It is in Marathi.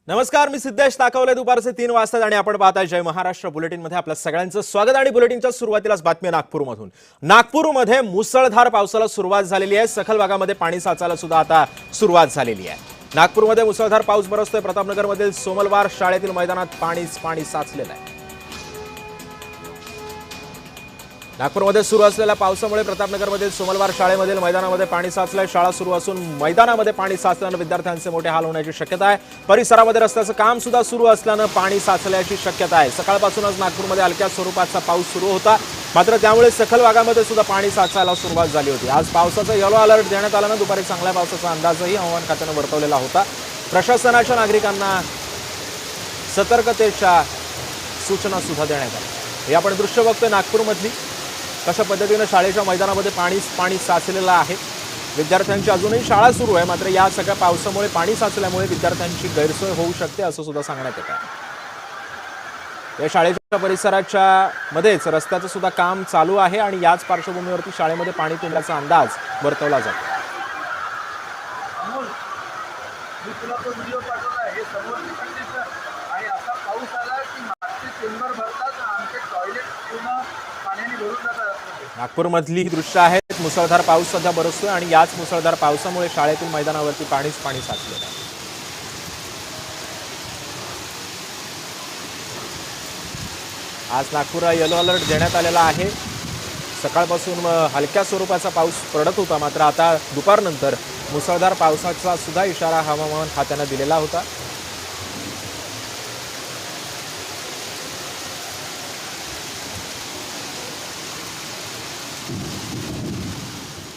नमस्कार, मी सिद्धेश ताकवले. दुपारचे 3 वाजतात आणि आपण पाहताय जय महाराष्ट्र बुलेटिनमध्ये आपलं सगळ्यांचं स्वागत. आणि बुलेटिनच्या सुरुवातीलाच बातमी नागपूरमधून. नागपूरमध्ये मुसळधार पावसाला सुरुवात झालेली आहे. सखल भागामध्ये पाणी साचायला सुद्धा आता सुरुवात झालेली आहे. नागपूरमध्ये मुसळधार पाऊस बरसतोय. प्रतापनगरमधील सोमलवार शाळेतील मैदानात पाणी साचलेलं आहे. नागपूरमध्ये सुरू असलेल्या पावसामुळे प्रतापनगरमधील सोमलवार शाळेमधील मैदानामध्ये पाणी साचलंय. शाळा सुरू असून मैदानामध्ये पाणी साचल्यानं विद्यार्थ्यांचे मोठे हाल होण्याची शक्यता आहे. परिसरामध्ये रस्त्याचं काम सुद्धा सुरू असल्यानं पाणी साचल्याची शक्यता आहे. सकाळपासूनच नागपूरमध्ये हलक्या स्वरूपाचा पाऊस सुरू होता, मात्र त्यामुळे सखल भागामध्ये सुद्धा पाणी साचायला सुरुवात झाली होती. आज पावसाचा येलो अलर्ट देण्यात आल्यानं दुपारी चांगल्या पावसाचा अंदाजही हवामान खात्यानं वर्तवलेला होता. प्रशासनाच्या नागरिकांना सतर्कतेच्या सूचना सुद्धा देण्यात आल्या. हे आपण दृश्य बघतोय नागपूरमधली, कशा पद्धतीने शाळेच्या मैदानामध्ये पाणी साचलेलं आहे. विद्यार्थ्यांची अजूनही शाळा सुरू आहे, मात्र या सगळ्या पावसामुळे पाणी साचल्यामुळे विद्यार्थ्यांची गैरसोय होऊ शकते असं सुद्धा सांगण्यात येत आहे. या शाळेच्या परिसराच्या मध्येच रस्त्याचं सुद्धा काम चालू आहे आणि याच पार्श्वभूमीवरती शाळेमध्ये पाणी तुंबल्याचा अंदाज वर्तवला जातो. नागपूरमधली ही दृश्य आहेत. मुसळधार पाऊस सध्या बरसतोय आणि याच मुसळधार पावसामुळे शाळेतील मैदानावरती पाणी साचलेलं आहे. आज नागपूरला येलो अलर्ट देण्यात आलेला आहे. सकाळपासून हलक्या स्वरूपाचा पाऊस पडत होता, मात्र आता दुपारनंतर मुसळधार पावसाचा सुद्धा इशारा हवामान खात्यानं दिलेला होता.